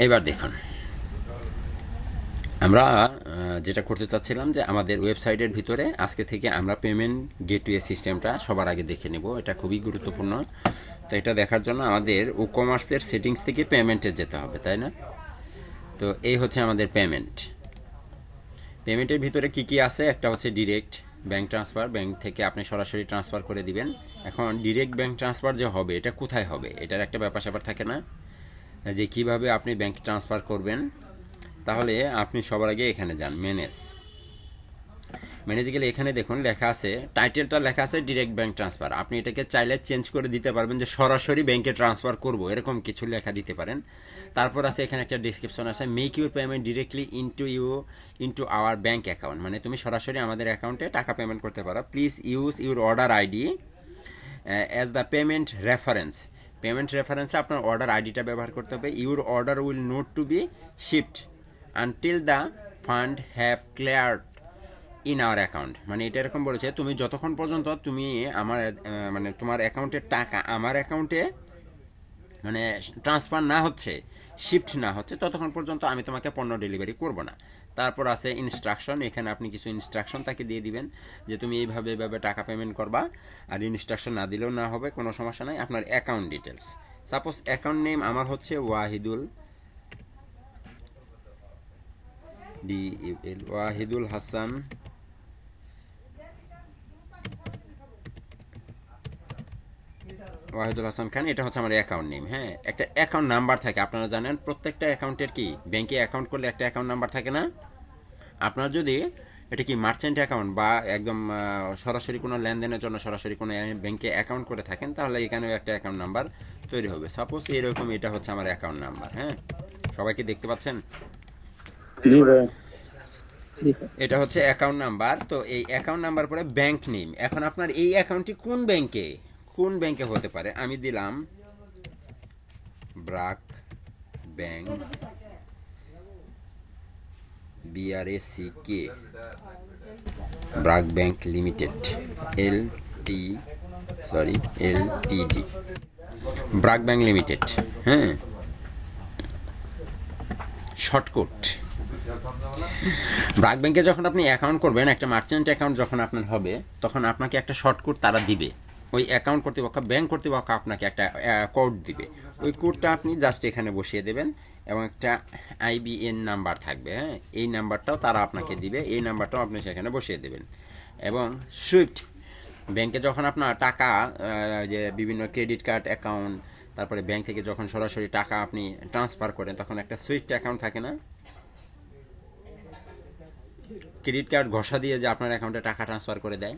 এবার দেখুন, আমরা যেটা করতে চাচ্ছিলাম যে আমাদের ওয়েবসাইটের ভিতরে আজকে থেকে আমরা পেমেন্ট গেটওয়ে সিস্টেমটা সবার আগে দেখে নেব। এটা খুবই গুরুত্বপূর্ণ। তো এটা দেখার জন্য আমাদের ই কমার্সের সেটিংস থেকে পেমেন্টে যেতে হবে, তাই না? তো এই হচ্ছে আমাদের পেমেন্টের ভিতরে কি কি আছে। একটা হচ্ছে ডিরেক্ট ব্যাঙ্ক ট্রান্সফার, ব্যাঙ্ক থেকে আপনি সরাসরি ট্রান্সফার করে দিবেন। এখন ডিরেক্ট ব্যাঙ্ক ট্রান্সফার যে হবে, এটা কোথায় হবে, এটার একটা ব্যাপার স্যাপার থাকে না, যে কিভাবে আপনি ব্যাঙ্ক ট্রান্সফার করবেন। তাহলে আপনি সবার আগে এখানে যান, ম্যানেজে গেলে এখানে দেখুন লেখা আছে, টাইটেলটা লেখা আছে ডিরেক্ট ব্যাঙ্ক ট্রান্সফার। আপনি এটাকে চাইলে চেঞ্জ করে দিতে পারবেন, যে সরাসরি ব্যাঙ্কে ট্রান্সফার করব, এরকম কিছু লেখা দিতে পারেন। তারপর আছে এখানে একটা ডিসক্রিপশন আছে, make your payment directly into our bank account, মানে তুমি সরাসরি আমাদের অ্যাকাউন্টে টাকা পেমেন্ট করতে পারো। Please use your order ID as the payment রেফারেন্সে আপনার অর্ডার আইডিটা ব্যবহার করতে হবে। Your order will not to be shipped until the fund have cleared in our account. মানে এটা এরকম বলেছে, তুমি যতক্ষণ পর্যন্ত তুমি আমার মানে তোমার অ্যাকাউন্টের টাকা আমার অ্যাকাউন্টে মানে ট্রান্সফার না হচ্ছে, শিফট না হচ্ছে, ততক্ষণ পর্যন্ত আমি তোমাকে পণ্য ডেলিভারি করব না। তারপর আছে ইনস্ট্রাকশন, এখানে আপনি কিছু ইনস্ট্রাকশন তাকে দিয়ে দিবেন যে তুমি এইভাবে টাকা পেমেন্ট করবা। আর ইনস্ট্রাকশন না দিলেও না হবে, কোনো সমস্যা নাই। আপনার account details, suppose account name আমার হচ্ছে ওয়াহিদুল হাসান খান, এটা হচ্ছে আমার অ্যাকাউন্ট নেম। হ্যাঁ, একটা অ্যাকাউন্ট নাম্বার থাকে, আপনারা জানেন প্রত্যেকটা অ্যাকাউন্টের কি ব্যাংকে অ্যাকাউন্ট করলে একটা অ্যাকাউন্ট নাম্বার থাকে না? আপনার যদি এটা কি মার্চেন্ট অ্যাকাউন্ট বা একদম সরাসরি কোনো লেনদেনের জন্য সরাসরি কোনো ব্যাংকে অ্যাকাউন্ট করে থাকেন, তাহলে এখানেও একটা অ্যাকাউন্ট নাম্বার তৈরি হবে। সাপোজ এরকম, এটা হচ্ছে আমার অ্যাকাউন্ট নাম্বার। হ্যাঁ, সবাইকে দেখতে পাচ্ছেন? এটা হচ্ছে অ্যাকাউন্ট নাম্বার। তো এই অ্যাকাউন্ট নাম্বার পরে ব্যাংক নেম। এখন আপনার এই অ্যাকাউন্টটি কোন ব্যাংকে হতে পারে, আমি দিলাম BRAC bank, BRACK, BRAC bank limited, LTD, BRAC bank limited. হ্যাঁ, শর্টকাট। ব্রাক ব্যাংকে যখন আপনি অ্যাকাউন্ট করবেন, একটা মার্চেন্ট অ্যাকাউন্ট যখন আপনার হবে, তখন আপনাকে একটা শর্টকাট তারা দিবে। ওই অ্যাকাউন্ট কর্তৃপক্ষ, ব্যাংক কর্তৃপক্ষ আপনাকে একটা কোড দিবে। ওই কোডটা আপনি জাস্ট এখানে বসিয়ে দেবেন, এবং একটা IBN নাম্বার থাকবে। হ্যাঁ, এই নাম্বারটাও তারা আপনাকে দিবে, এই নাম্বারটাও আপনি সেখানে বসিয়ে দেবেন। এবং সুইফট ব্যাংকে যখন আপনার টাকা, যে বিভিন্ন ক্রেডিট কার্ড অ্যাকাউন্ট, তারপরে ব্যাংক থেকে যখন সরাসরি টাকা আপনি ট্রান্সফার করেন, তখন একটা সুইফট অ্যাকাউন্ট থাকে না? ক্রেডিট কার্ড ঘষা দিয়ে যে আপনার অ্যাকাউন্টে টাকা ট্রান্সফার করে দেয়,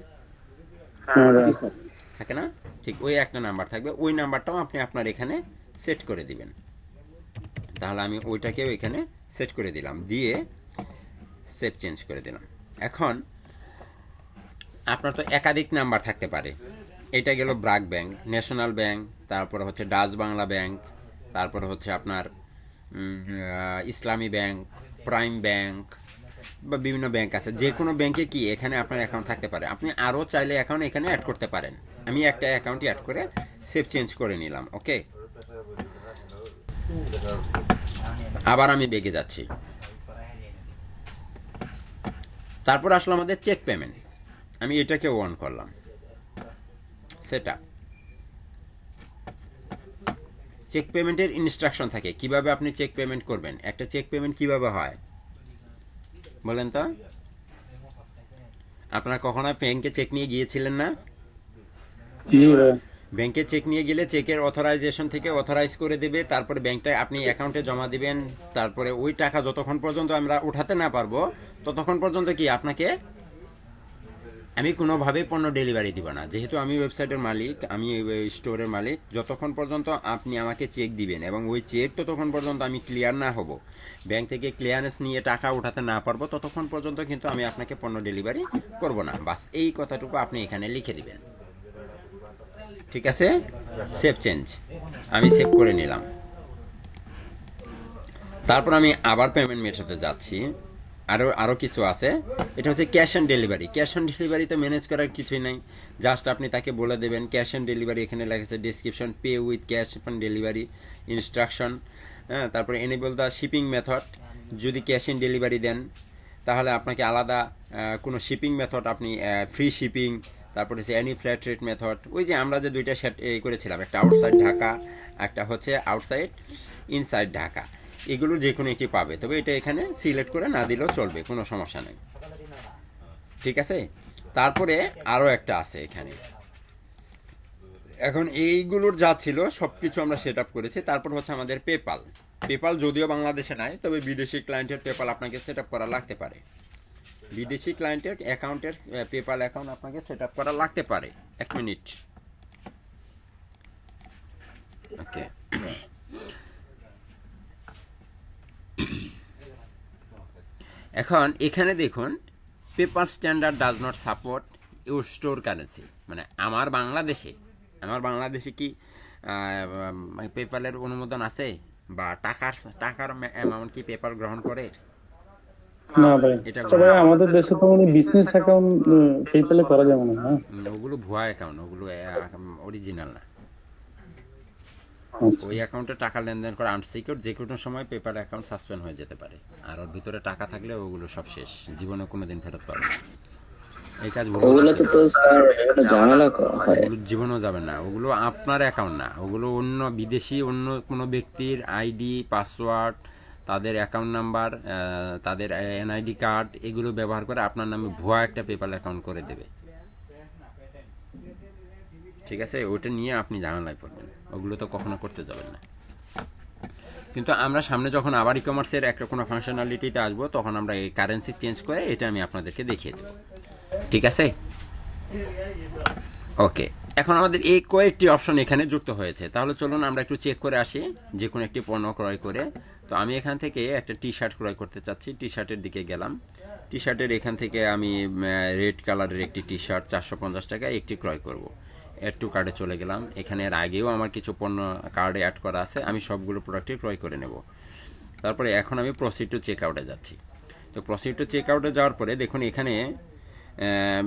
থাকে না? ঠিক ওই একটা নাম্বার থাকবে, ওই নাম্বারটাও আপনি আপনার এখানে সেট করে দিবেন। তাহলে আমি ওইটাকেও এখানে সেট করে দিলাম, দিয়ে সেভ চেঞ্জ করে দিলাম। এখন আপনার তো একাধিক নাম্বার থাকতে পারে। এটা গেল ব্রাক ব্যাংক, ন্যাশনাল ব্যাংক, তারপরে হচ্ছে ডাচ বাংলা ব্যাংক, তারপরে হচ্ছে আপনার ইসলামী ব্যাংক, প্রাইম ব্যাংক, বা বিভিন্ন ব্যাংক আছে। যে কোনো ব্যাংকে কি এখানে আপনার অ্যাকাউন্ট থাকতে পারে। আপনি আরও চাইলে অ্যাকাউন্ট এখানে অ্যাড করতে পারেন। আমি একটা অ্যাকাউন্টই অ্যাড করে সেভ চেঞ্জ করে নিলাম। ওকে, আবার আমি বেগে যাচ্ছি। তারপর আসলো আমাদের চেক পেমেন্ট, আমি এটাকে অন করলাম, সেটা চেক পেমেন্টের ইনস্ট্রাকশন থাকে কিভাবে আপনি চেক পেমেন্ট করবেন। একটা চেক পেমেন্ট কিভাবে হয় বলেন তো? আপনারা কখনো ব্যাংকে চেক নিয়ে গিয়েছিলেন না? ব্যাংকে চেক নিয়ে গেলে চেকের অথরাইজেশন থেকে অথরাইজ করে দেবে, তারপরে ব্যাংকটা আপনি অ্যাকাউন্টে জমা দিবেন। তারপরে ওই টাকা যতক্ষণ পর্যন্ত আমরা উঠাতে না পারবো, ততক্ষণ পর্যন্ত কি আপনাকে আমি কোনোভাবেই পণ্য ডেলিভারি দিব না। যেহেতু আমি ওয়েবসাইটের মালিক, আমি স্টোরের মালিক, যতক্ষণ পর্যন্ত আপনি আমাকে চেক দিবেন এবং ওই চেক ততক্ষণ পর্যন্ত আমি ক্লিয়ার না হব, ব্যাংক থেকে ক্লিয়ারেন্স নিয়ে টাকা উঠাতে না পারবো, ততক্ষণ পর্যন্ত কিন্তু আমি আপনাকে পণ্য ডেলিভারি করব না। বাস এই কথাটুকু আপনি এখানে লিখে দিবেন। ঠিক আছে, সেভ চেঞ্জ, আমি সেভ করে নিলাম। তারপর আমি আবার পেমেন্ট মেথডে যাচ্ছি। আরও আরও কিছু আছে। এটা হচ্ছে cash on delivery. Cash on ডেলিভারিতে ম্যানেজ করার কিছুই নাই, জাস্ট আপনি তাকে বলে দেবেন ক্যাশ অন ডেলিভারি, এখানে লেগেছে description, pay with cash on delivery instruction. হ্যাঁ, তারপরে এনেবল দ্য শিপিং মেথড। যদি ক্যাশ অন ডেলিভারি দেন তাহলে আপনাকে আলাদা কোনো শিপিং মেথড, আপনি ফ্রি শিপিং, তারপরে হচ্ছে অ্যানি ফ্ল্যাট রেট মেথড, ওই যে আমরা যে দুইটা সেট করেছিলাম, একটা আউটসাইড ঢাকা, একটা হচ্ছে আউটসাইড ইনসাইড ঢাকা, এগুলোর যে কোনো একটি পাবে। তবে এটা এখানে সিলেক্ট করে না দিলেও চলবে, কোনো সমস্যা নেই, ঠিক আছে। তারপরে আরও একটা আছে এখানে। এখন এইগুলোর যা ছিল সব কিছু আমরা সেট আপ করেছি। তারপর হচ্ছে আমাদের পেপাল। পেপাল যদিও বাংলাদেশে নাই, তবে বিদেশি ক্লায়েন্টের পেপাল আপনাকে সেট আপ করা লাগতে পারে। বিদেশি ক্লায়েন্টের অ্যাকাউন্টের পেপাল অ্যাকাউন্ট আপনাকে সেট আপ করা লাগতে পারে। 1 মিনিট, ওকে। এখন এখানে দেখুন, paper standard does not support your store currency, মানে আমার বাংলাদেশে কি পেপালের অনুমোদন আছে, বা টাকার অ্যামাউন্ট কি পেপাল গ্রহণ করে? না ভাই, এটা তবে আমাদের দেশে তো মানে বিজনেস অ্যাকাউন্ট পেপ্যালে করা যাবে না, হ্যাঁ। ওগুলো ভুয়া অ্যাকাউন্ট, ওগুলো অরিজিনাল না। আচ্ছা। ওই অ্যাকাউন্টে টাকা লেনদেন করা আনসিকিউর, যে কোনো সময় পেপার অ্যাকাউন্ট সাসপেন্ড হয়ে যেতে পারে, আর ওর ভিতরে টাকা থাকলে ওগুলো সব শেষ, জীবনে কোনো দিন ফেরত পাবে না। এই কাজ ওগুলো তো স্যার একটা ঝামেলা হয়। ওগুলো জীবনেও যাবে না, ওগুলো আপনার অ্যাকাউন্ট না, ওগুলো অন্য বিদেশি অন্য কোনো ব্যক্তির আইডি, পাসওয়ার্ড, তাদের অ্যাকাউন্ট নাম্বার, তাদের এনআইডি কার্ড, এগুলো ব্যবহার করে আপনার নামে ভুয়া একটা পেপাল অ্যাকাউন্ট করে দেবে, ঠিক আছে। ওইটা নিয়ে আপনি ঝামেলায় পড়বেন, ওগুলো তো কখনো করতে যাবেন না। কিন্তু আমরা সামনে যখন আবার ই কমার্সের একটা কোনো ফাংশনালিটিতে আসবো, তখন আমরা এই কারেন্সি চেঞ্জ করে এটা আমি আপনাদেরকে দেখিয়ে দেবো, ঠিক আছে। ওকে, এখন আমাদের এই কয়েকটি অপশন এখানে যুক্ত হয়েছে। তাহলে চলুন আমরা একটু চেক করে আসি যে কোনো একটি পণ্য ক্রয় করে। তো আমি এখান থেকে একটা টি শার্ট ক্রয় করতে চাচ্ছি, টি শার্টের দিকে গেলাম। টি শার্টের এখান থেকে আমি রেড কালারের একটি টি শার্ট 450 টাকায় একটি ক্রয় করব। অ্যাড টু কার্ডে চলে গেলাম। এখানে এর আগেও আমার কিছু পণ্য কার্ডে অ্যাড করা আছে, আমি সবগুলো প্রোডাক্টই ক্রয় করে নেব। তারপরে এখন আমি প্রসিড টু চেক আউটে যাচ্ছি। তো প্রসিড টু চেক আউটে যাওয়ার পরে দেখুন এখানে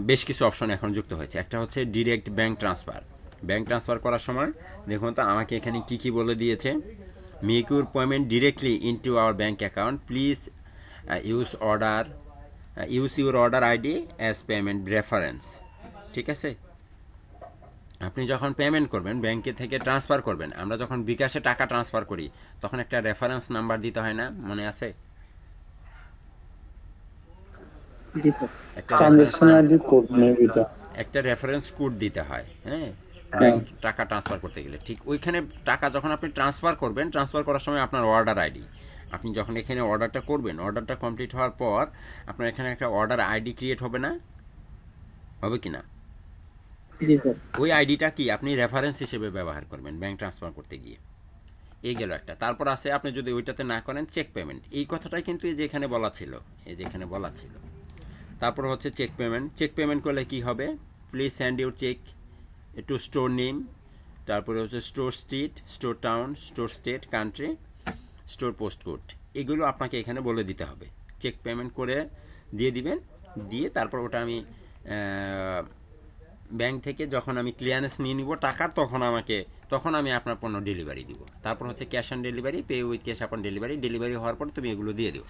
বেশ কিছু অপশন এখন যুক্ত হয়েছে। একটা হচ্ছে direct bank transfer. Bank transfer করার সময় দেখুন তো আমাকে এখানে কি কি বলে দিয়েছে। Make your payment directly into our bank account, please use your order ID as payment reference, ঠিক আছে। আপনি যখন পেমেন্ট করবেন, ব্যাংকে থেকে ট্রান্সফার করবেন, আমরা যখন বিকাশে টাকা ট্রান্সফার করি তখন একটা রেফারেন্স নাম্বার দিতে হয় না, মনে আছে? একটা রেফারেন্স কোড দিতে হয়, হ্যাঁ, ব্যাংক টাকা ট্রান্সফার করতে গেলে। ঠিক ওইখানে টাকা যখন আপনি ট্রান্সফার করবেন, ট্রান্সফার করার সময় আপনার অর্ডার আইডি, আপনি যখন এখানে অর্ডারটা করবেন, অর্ডারটা কমপ্লিট হওয়ার পর আপনার এখানে একটা অর্ডার আইডি ক্রিয়েট হবে না, হবে কি না? ওই আইডিটা কি আপনি রেফারেন্স হিসেবে ব্যবহার করবেন ব্যাংক ট্রান্সফার করতে গিয়ে। এই গেল একটা। তারপর আছে আপনি যদি ওইটাতে না করেন চেক পেমেন্ট, এই কথাটাই কিন্তু এই যে এখানে বলা ছিল, এই যে এখানে বলা ছিল। তারপর হচ্ছে চেক পেমেন্ট। চেক পেমেন্ট করলে কি হবে, please send your cheque to store name, তারপরে হচ্ছে store street, store town, store state, country, store post code, এগুলো আপনাকে এখানে বলে দিতে হবে। চেক পেমেন্ট করে দিয়ে দিবেন, দিয়ে তারপর ওটা আমি ব্যাংক থেকে যখন আমি ক্লিয়ারেন্স নিয়ে নিব টাকা, তখন আমি আপনার পণ্য ডেলিভারি দিব। তারপর হচ্ছে cash on delivery, pay with cash on delivery, delivery হওয়ার পর তুমি এগুলো দিয়ে দিও।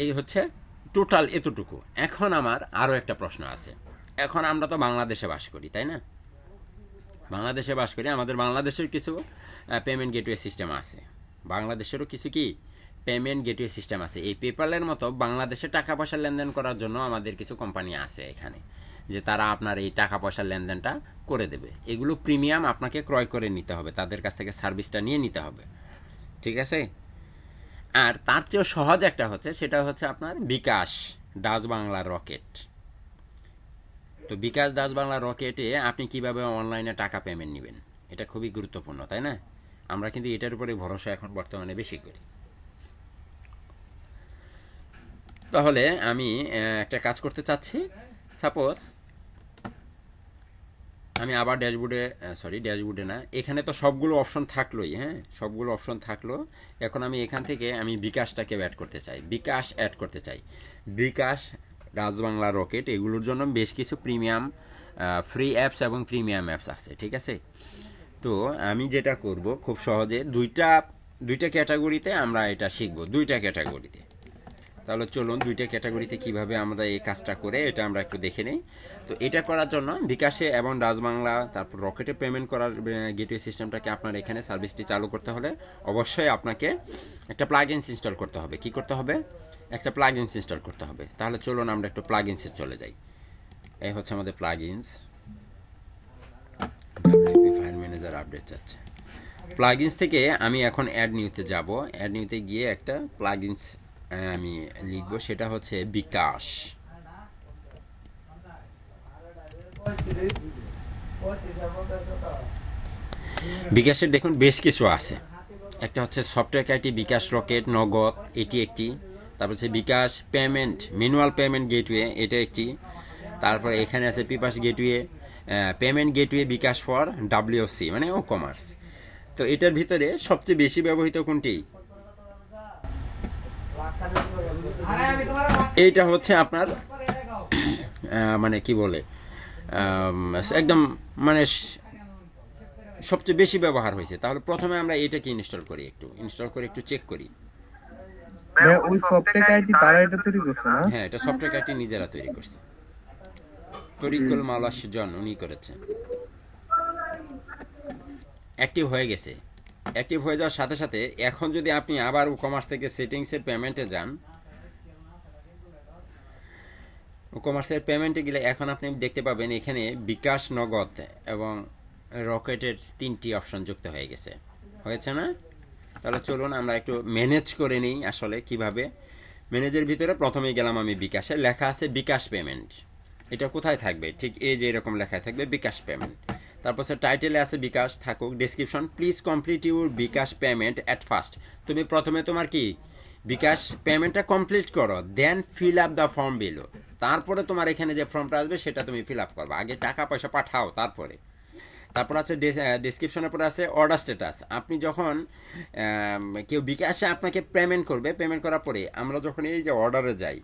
এই হচ্ছে টোটাল এতটুকু। এখন আমার আরও একটা প্রশ্ন আছে। এখন আমরা তো বাংলাদেশে বাস করি, তাই না? বাংলাদেশে বাস করি, আমাদের বাংলাদেশের কিছু পেমেন্ট গেটওয়ে সিস্টেম আছে, বাংলাদেশেরও কিছু কি পেমেন্ট গেটওয়ে সিস্টেম আছে। এই পেপ্যালের মতো বাংলাদেশে টাকা পয়সা লেনদেন করার জন্য আমাদের কিছু কোম্পানি আছে এখানে, যে তারা আপনার এই টাকা পয়সার লেনদেনটা করে দেবে। এগুলো প্রিমিয়াম আপনাকে ক্রয় করে নিতে হবে, তাদের কাছ থেকে সার্ভিসটা নিয়ে নিতে হবে, ঠিক আছে। আর তার চেয়েও সহজ একটা হচ্ছে, সেটা হচ্ছে আপনার বিকাশ ডাচ বাংলা রকেট। তো বিকাশ ডাচ বাংলা রকেটে আপনি কিভাবে অনলাইনে টাকা পেমেন্ট নেবেন, এটা খুবই গুরুত্বপূর্ণ, তাই না? আমরা কিন্তু এটার উপরে ভরসা এখন বর্তমানে বেশি করি। তাহলে আমি একটা কাজ করতে চাচ্ছি। সাপোজ আমি আবার ড্যাশবোর্ডে না, এখানে তো সবগুলো অপশন থাকলোই, হ্যাঁ সবগুলো অপশন থাকলো। এখন আমি এখান থেকে আমি বিকাশটাকে অ্যাড করতে চাই, বিকাশ, রাজবাংলা, রকেট, এগুলোর জন্য বেশ কিছু প্রিমিয়াম ফ্রি অ্যাপস এবং প্রিমিয়াম অ্যাপস আছে, ঠিক আছে। তো আমি যেটা করব খুব সহজে দুইটা ক্যাটাগরিতে আমরা এটা শিখব, দুইটা ক্যাটাগরিতে। তাহলে চলুন দুইটা ক্যাটাগরিতে কিভাবে আমরা এই কাজটা করে এটা আমরা একটু দেখে নিই। তো এটা করার জন্য বিকাশে এবং রাজবাংলা তারপর রকেটে পেমেন্ট করার গেটওয়ে সিস্টেমটাকে আপনার এখানে সার্ভিসটি চালু করতে হলে অবশ্যই আপনাকে একটা প্লাগইনস ইনস্টল করতে হবে। কি করতে হবে? একটা প্লাগইনস ইনস্টল করতে হবে। তাহলে চলুন আমরা একটু প্লাগইনসে চলে যাই। এই হচ্ছে আমাদের plugins, WP file manager update চাচ্ছে। প্লাগইনস থেকে আমি এখন অ্যাড নিউতে যাব। অ্যাড নিউতে গিয়ে একটা প্লাগইনস আমি লিখব, সেটা হচ্ছে বিকাশ। বিকাশের দেখুন বেশ কিছু আছে, একটা হচ্ছে সফটওয়্যার আইটি, বিকাশ রকেট, নগদ, এটি একটি। তারপর হচ্ছে bKash payment, manual payment gateway, এটা একটি। তারপর এখানে আছে পিপাস gateway, payment gateway bKash for WC মানে ও কমার্স। তো এটার ভিতরে সবচেয়ে বেশি ব্যবহৃত কোনটি? এইটা হচ্ছে আপনার মানে কি বলে একদম মানে সবচেয়ে বেশি ব্যবহার হয়েছে। তাহলে প্রথমে আমরা এটাকে ইনস্টল করে একটু চেক করি। ওই সফটওয়্যার আইটি তারা এটা তৈরি করছে না? হ্যাঁ, এটা সফটওয়্যার আইটি নিজেরা তৈরি করছে, তরিকুল মালাসজন উনি করেছে। অ্যাক্টিভ হয়ে গেছে। অ্যাক্টিভ হয়ে যাওয়ার সাথে সাথে এখন যদি আপনি আবার কমার্স থেকে সেটিংসের পেমেন্টে যান, কমার্সের পেমেন্টে গেলে এখন আপনি দেখতে পাবেন এখানে বিকাশ, নগদ এবং রকেটের 3টি অপশন যুক্ত হয়ে গেছে, হয়েছে না? তাহলে চলুন আমরা একটু ম্যানেজ করে নিই আসলে কিভাবে। ম্যানেজের ভিতরে প্রথমেই গেলাম আমি বিকাশে, লেখা আছে বিকাশ পেমেন্ট। এটা কোথায় থাকবে? ঠিক এই যে এরকম লেখায় থাকবে বিকাশ পেমেন্ট। তারপর টাইটেলে আছে বিকাশ থাকুক, description please complete your bKash payment at first. তুমি প্রথমে তোমার কি বিকাশ পেমেন্টটা কমপ্লিট করো, then fill up the form below. তারপরে তোমার এখানে যে ফর্মটা আসবে সেটা তুমি ফিল আপ করবে, আগে টাকা পয়সা পাঠাও তারপরে। তারপর আছে ডেসক্রিপশনের পরে আছে অর্ডার স্ট্যাটাস। আপনি যখন কেউ বিকাশে আপনাকে পেমেন্ট করবে, পেমেন্ট করার পরে আমরা যখন এই যে অর্ডারে যাই,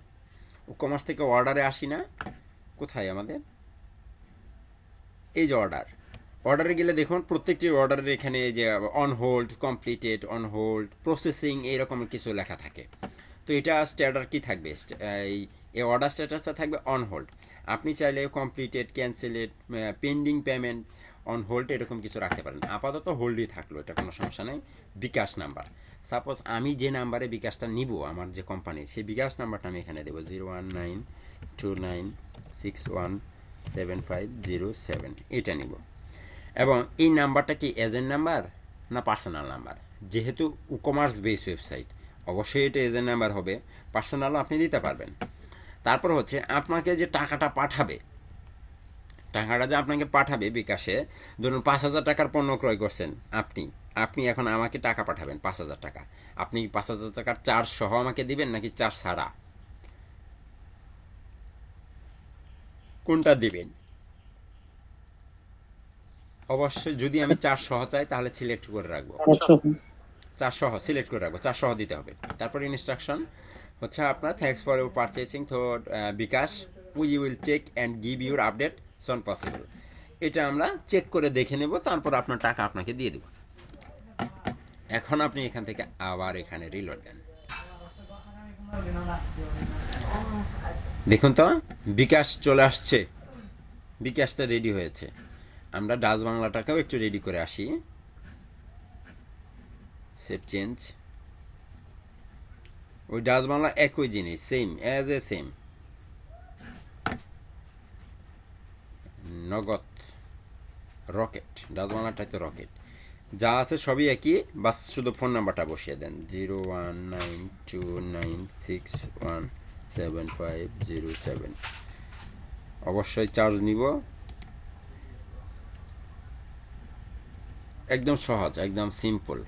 কমার্স থেকে অর্ডারে আসি না, কোথায় আমাদের এই যে অর্ডারে গেলে দেখুন প্রত্যেকটি অর্ডারের এখানে এই যে on hold, completed, on hold, processing এইরকম কিছু লেখা থাকে। তো এটা স্ট্যাটাস কি থাকবে? এই অর্ডার স্ট্যাটাসটা থাকবে অন হোল্ড। আপনি চাইলে completed, ক্যান্সেলেড, pending payment, on hold এরকম কিছু রাখতে পারেন। আপাতত হোল্ডই থাকলো, এটা কোনো সমস্যা নেই। বিকাশ নাম্বার, সাপোজ আমি যে নাম্বারে বিকাশটা নিব আমার যে কোম্পানির, সেই বিকাশ নাম্বারটা আমি এখানে দেবো 01929617507, এটা নিব। এবং এই নাম্বারটা কি এজেন্ট নাম্বার না পার্সোনাল নাম্বার? যেহেতু কমার্স বেস ওয়েবসাইট অবশ্যই এটা এজেন্ট নাম্বার হবে, পার্সোনালও আপনি দিতে পারবেন। তারপর হচ্ছে আপনাকে যে টাকাটা যে আপনাকে পাঠাবে বিকাশে, ধরুন 5,000 টাকার পণ্য ক্রয় করছেন আপনি এখন আমাকে টাকা পাঠাবেন 5,000 টাকা। আপনি 5,000 টাকার চার্জ সহ আমাকে দিবেন নাকি চার্জ ছাড়া, কোনটা দিবেন? অবশ্যই যদি আমি চার্জ সহ চাই তাহলে সিলেক্ট করে রাখবো, চার্জ সহ সিলেক্ট করে রাখবো, চার্জ সহ দিতে হবে। তারপর ইনস্ট্রাকশন হচ্ছে আপনার thanks for your purchasing through bKash, we will check and give your update soon possible. এটা আমরা চেক করে দেখে নেব, তারপর আপনার টাকা আপনাকে দিয়ে দেব। এখন আপনি এখান থেকে আবার এখানে রিলোড দেন। দেখুন তো বিকাশ চলে আসছে, বিকাশটা রেডি হয়েছে। আমরা ডাচ বাংলাটাকেও একটু রেডি করে আসি। সেভ চেঞ্জ, ওই ডাচ বাংলা একই জিনিস, সেম অ্যাজ এ সেম। নগদ, রকেট, ডাচ বাংলাটাই তো রকেট, যা আছে সবই একই, বাস শুধু ফোন নাম্বারটা বসিয়ে দেন 01929617507। অবশ্যই চার্জ নিব, একদম সহজ, একদম সিম্পল।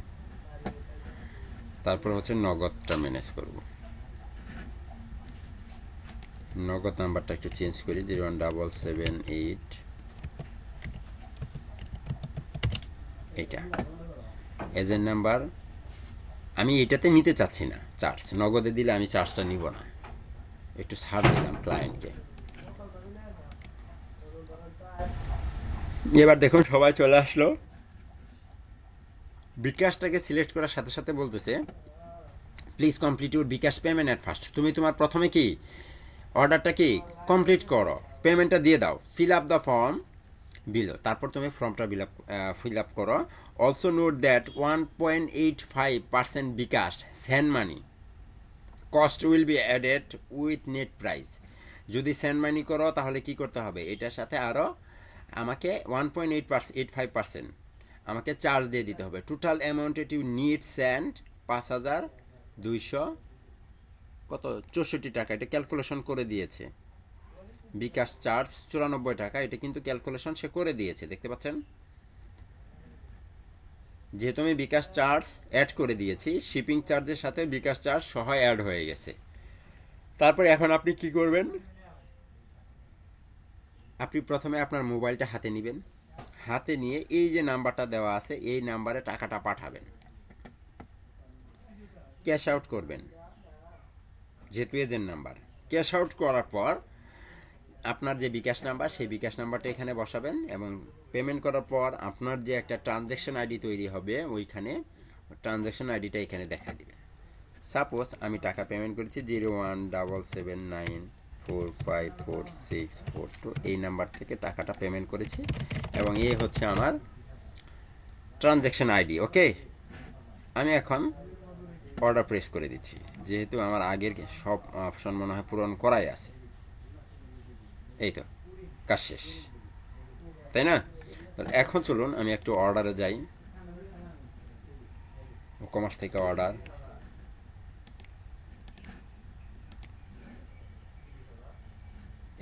তারপর হচ্ছে নগদটা ম্যানেজ করব। নগদ নাম্বারটা একটু চেঞ্জ করি, 01778 এটা এজেন্ট নাম্বার আমি এটাতে নিতে চাচ্ছি না চার্জ, নগদে দিলে আমি চার্জটা নিব না, একটু ছাড় দিলাম ক্লায়েন্টকে। এবার দেখুন সবাই চলে আসলো, বিকাশটাকে সিলেক্ট করার সাথে সাথে বলতেছে please complete your bKash payment at first. তুমি তোমার প্রথমে কি অর্ডারটা কি কমপ্লিট করো, পেমেন্টটা দিয়ে দাও, fill up the form below, তারপর তুমি ফর্মটা ফিল আপ করো। Also note that 1.85% bKash send money cost will be added with net price. যদি সেন্ড মানি করো তাহলে কি করতে হবে, এটার সাথে আরও আমাকে 1.85% আমাকে চার্জ দিয়ে দিতে হবে। Total amounted you need send 5,200 কত 64 টাকা, এটা ক্যালকুলেশন করে দিয়েছে। বিকাশ চার্জ 94 টাকা, এটা কিন্তু ক্যালকুলেশন সে করে দিয়েছে, দেখতে পাচ্ছেন। যেহেতু আমি বিকাশ চার্জ অ্যাড করে দিয়েছি, শিপিং চার্জের সাথে বিকাশ চার্জ সহ অ্যাড হয়ে গেছে। তারপরে এখন আপনি কি করবেন, আপনি প্রথমে আপনার মোবাইলটা হাতে নেবেন, হাতে নিয়ে এই যে নাম্বারটা দেওয়া আছে এই নাম্বারে টাকাটা পাঠাবেন, ক্যাশ আউট করবেন, যেহেতু এজেন্ট নাম্বার। ক্যাশ আউট করার পর আপনার যে বিকাশ নাম্বার সেই বিকাশ নাম্বারটা এখানে বসাবেন এবং পেমেন্ট করার পর আপনার যে একটা ট্রানজ্যাকশন আইডি তৈরি হবে ওইখানে ট্রানজ্যাকশন আইডিটা এখানে দেখা দিবে। সাপোজ আমি টাকা পেমেন্ট করেছি 0177945464 এই নাম্বার থেকে টাকাটা পেমেন্ট করেছি এবং এই হচ্ছে আমার ট্রানজ্যাকশন আইডি। ওকে, আমি এখন অর্ডার প্রেস করে দিচ্ছি, যেহেতু আমার আগের সব অপশন মনে হয় পূরণ করাই আছে। এই তো কাজ শেষ, তাই না? এখন চলুন আমি একটু অর্ডারে যাই, কমার্স থেকে অর্ডার,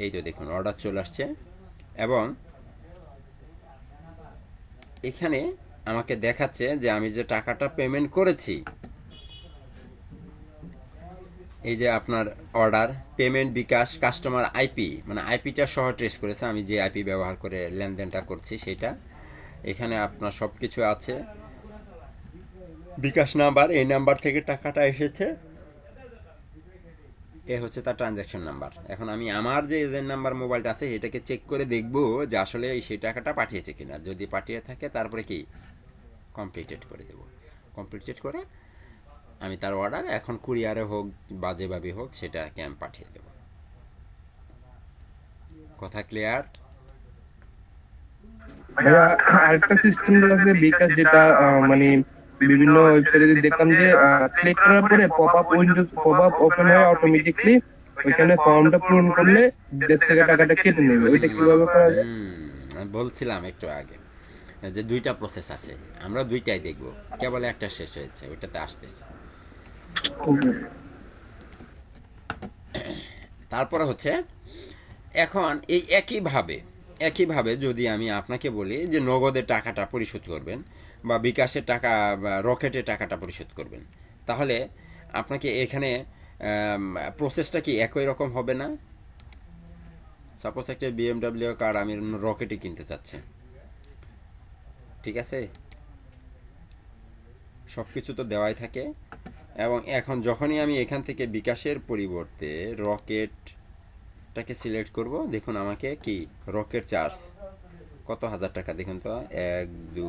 এই তো দেখুন অর্ডার চলে আসছে এবং এখানে আমাকে দেখাচ্ছে যে আমি যে টাকাটা পেমেন্ট করেছি, এই যে আপনার অর্ডার পেমেন্ট বিকাশ কাস্টমার আইপি, মানে আইপিটা সহ ট্রেস করেছে, আমি যে আইপি ব্যবহার করে লেনদেনটা করছি সেটা এখানে আপনার সব কিছু আছে। বিকাশ নাম্বার, এই নাম্বার থেকে টাকাটা এসেছে, এ হচ্ছে তার ট্রানজ্যাকশন নাম্বার। এখন আমি আমার যে এজেন্ট নাম্বার মোবাইলটা আছে এটাকে চেক করে দেখব যে আসলে সেই টাকাটা পাঠিয়েছে কিনা, যদি পাঠিয়ে থাকে তারপরে কি কমপ্লিটেড করে দেব। কমপ্লিটেড করে আমি তার অর্ডার এখন কুরিয়ারে হোক বা যেভাবে হোক সেটাকে আমি পাঠিয়ে দেব। কথা ক্লিয়ার? ভাইয়া আরেকটা সিস্টেম আছে বিকাশ, যেটা মানে বিভিন্ন ওয়েবসাইটে দেখলাম যে ক্লিক করার পরে পপ আপ ওপেন হয় অটোমেটিকলি, ওইখানে ফর্মটা পূরণ করলে দেশ থেকে টাকাটা কেটে নেবে। ওইটা কিভাবে করা যায়? আমি বলছিলাম একটু আগে যে দুইটা প্রসেস আছে, আমরা দুইটাই দেখব, কেবল একটা শেষ হয়েছে, ওইটাতে আসতেছে। তারপরে হচ্ছে এখন এই একইভাবে যদি আমি আপনাকে বলি যে নগদে টাকাটা পরিশোধ করবেন বা বিকাশের টাকা বা রকেটের টাকাটা পরিশোধ করবেন, তাহলে আপনাকে এখানে প্রসেসটা কি একই রকম হবে না? সাপোজ একটা BMW কার আমি রকেটে কিনতে চাচ্ছি, ঠিক আছে, সব কিছু তো দেওয়াই থাকে এবং এখন যখনই আমি এখান থেকে বিকাশের পরিবর্তে রকেটটাকে সিলেক্ট করব, দেখুন আমাকে কি রকেট চার্জ কত হাজার টাকা, দেখুন তো 1 2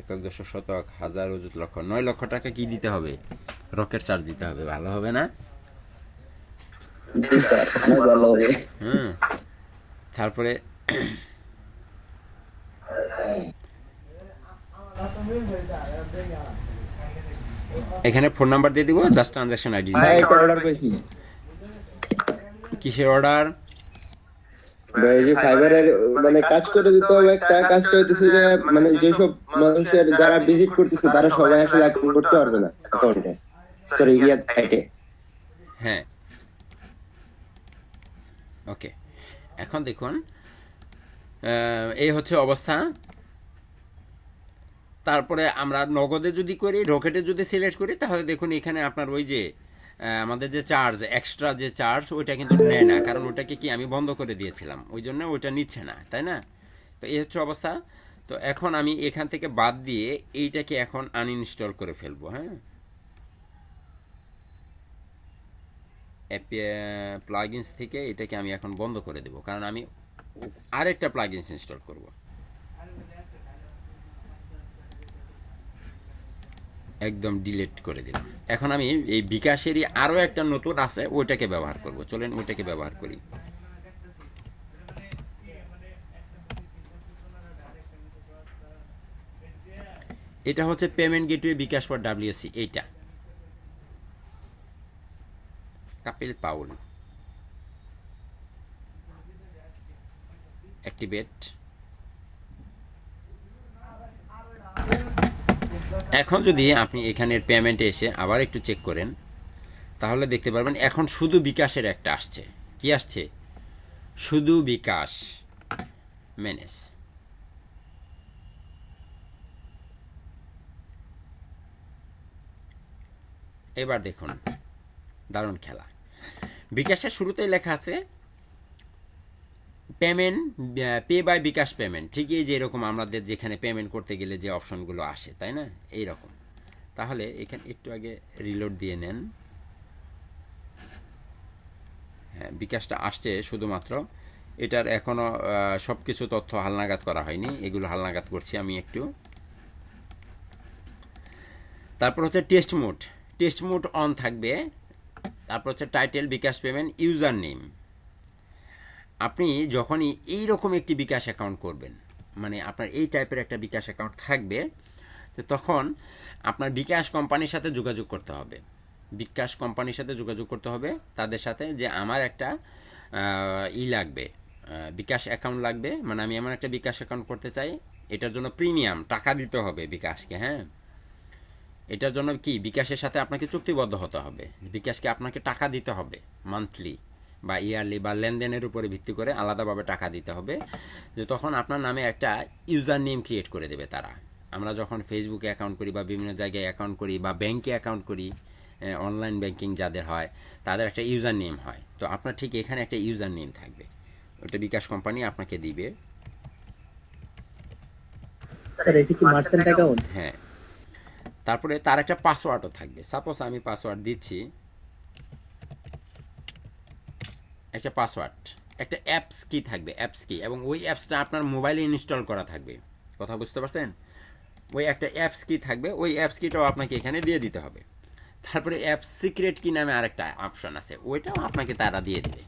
1 দশক শতক হাজার অযুত লক্ষ 9 লক্ষ টাকা কি দিতে হবে, রকেট চার্জ দিতে হবে। ভালো হবে না? জি স্যার, অনেক ভালো হবে। তারপরে এখানে ফোন নাম্বার দিয়ে দিব, জাস্ট ট্রানজাকশন আইডি। অর্ডার পেয়েছি কিসের অর্ডার? ভাই, যে ফাইবারের মানে কাজ করে দিতে হবে, একটা কাজ করতেছে যে মানে যেসব মানুষের যারা ভিজিট করতেছে তারা সবাই আসলে অ্যাকাউন্ট করতে পারবে না অ্যাকাউন্টে, সরি সাইটে। হ্যাঁ, ওকে, এখন দেখুন এই হচ্ছে অবস্থা। তারপরে আমরা নগদে যদি করি, রকেটে যদি সিলেক্ট করি, তাহলে দেখুন এখানে আপনার ওই যে আমাদের যে চার্জ, এক্সট্রা যে চার্জ ওইটা কিন্তু নেয় না, কারণ ওটাকে কি আমি বন্ধ করে দিয়েছিলাম, ওই জন্য ওইটা নিচ্ছে না, তাই না? তো এই হচ্ছে অবস্থা। তো এখন আমি এখান থেকে বাদ দিয়ে এইটাকে এখন আনইনস্টল করে ফেলবো। হ্যাঁ, প্লাগইনস থেকে এটাকে আমি এখন বন্ধ করে দেব, কারণ আমি আরেকটা প্লাগইনস ইনস্টল করব। একদম ডিলিট করে দিলাম। এখন আমি এই বিকাশেরই আরও একটা নতুন আছে, ওইটাকে ব্যবহার করব। চলেন ওইটাকে ব্যবহার করি। এটা হচ্ছে payment gateway bKash for WC, এইটা কাপিল পাউল অ্যাক্টিভেট। এখন যদি আপনি এখানের পেমেন্টে এসে আবার একটু চেক করেন, তাহলে দেখতে পারবেন এখন শুধু বিকাশের একটা আসছে। কি আসছে? শুধু বিকাশ ম্যানেজ। এবার দেখুন, দারুণ খেলা। বিকাশের শুরুতেই লেখা আছে payment, pay by bKash payment. ঠিকই যে এরকম আমাদের যেখানে পেমেন্ট করতে গেলে যে অপশনগুলো আসে, তাই না? এইরকম। তাহলে এখানে একটু আগে রিলোড দিয়ে নেন। হ্যাঁ, বিকাশটা আসছে শুধুমাত্র, এটার এখনও সব কিছু তথ্য হালনাগাদ করা হয়নি, এগুলো হালনাগাদ করছি আমি একটু। তারপর হচ্ছে test mode, test mode on থাকবে। তারপর হচ্ছে টাইটেল বিকাশ পেমেন্ট ইউজার নেম। আপনি যখনই এইরকম একটি বিকাশ অ্যাকাউন্ট করবেন, মানে আপনার এই টাইপের একটা বিকাশ অ্যাকাউন্ট থাকবে, তো তখন আপনার বিকাশ কোম্পানির সাথে যোগাযোগ করতে হবে। বিকাশ কোম্পানির সাথে যোগাযোগ করতে হবে তাদের সাথে, যে আমার একটা লাগবে, বিকাশ অ্যাকাউন্ট লাগবে, মানে আমি এমন একটা বিকাশ অ্যাকাউন্ট করতে চাই, এটার জন্য প্রিমিয়াম টাকা দিতে হবে বিকাশকে। হ্যাঁ, এটার জন্য কি বিকাশের সাথে আপনাকে চুক্তিবদ্ধ হতে হবে, বিকাশকে আপনাকে টাকা দিতে হবে মান্থলি বা ইয়ারলি বা লেনদেনের উপরে ভিত্তি করে আলাদাভাবে টাকা দিতে হবে। যে তখন আপনার নামে একটা ইউজার নেম ক্রিয়েট করে দেবে তারা। আমরা যখন ফেসবুকে অ্যাকাউন্ট করি বা বিভিন্ন জায়গায় অ্যাকাউন্ট করি বা ব্যাংকে অ্যাকাউন্ট করি, অনলাইন ব্যাংকিং যাদের হয় তাদের একটা ইউজার নেম হয়। তো আপনার ঠিক এখানে একটা ইউজার নেম থাকবে, ওটা বিকাশ কোম্পানি আপনাকে দিবে। হ্যাঁ, তারপরে তার একটা পাসওয়ার্ডও থাকবে। সাপোজ আমি পাসওয়ার্ড দিচ্ছি, একটা পাসওয়ার্ড, একটা অ্যাপস কি থাকবে, অ্যাপস কি, এবং ওই অ্যাপসটা আপনার মোবাইলে ইনস্টল করা থাকবে। কথা বুঝতে পারছেন? ওই একটা অ্যাপস কি থাকবে, ওই অ্যাপস কিটাও আপনাকে এখানে দিয়ে দিতে হবে। তারপরে অ্যাপস সিক্রেট কি নামে আরেকটা অপশন আছে, ওইটাও আপনাকে তারা দিয়ে দেবে।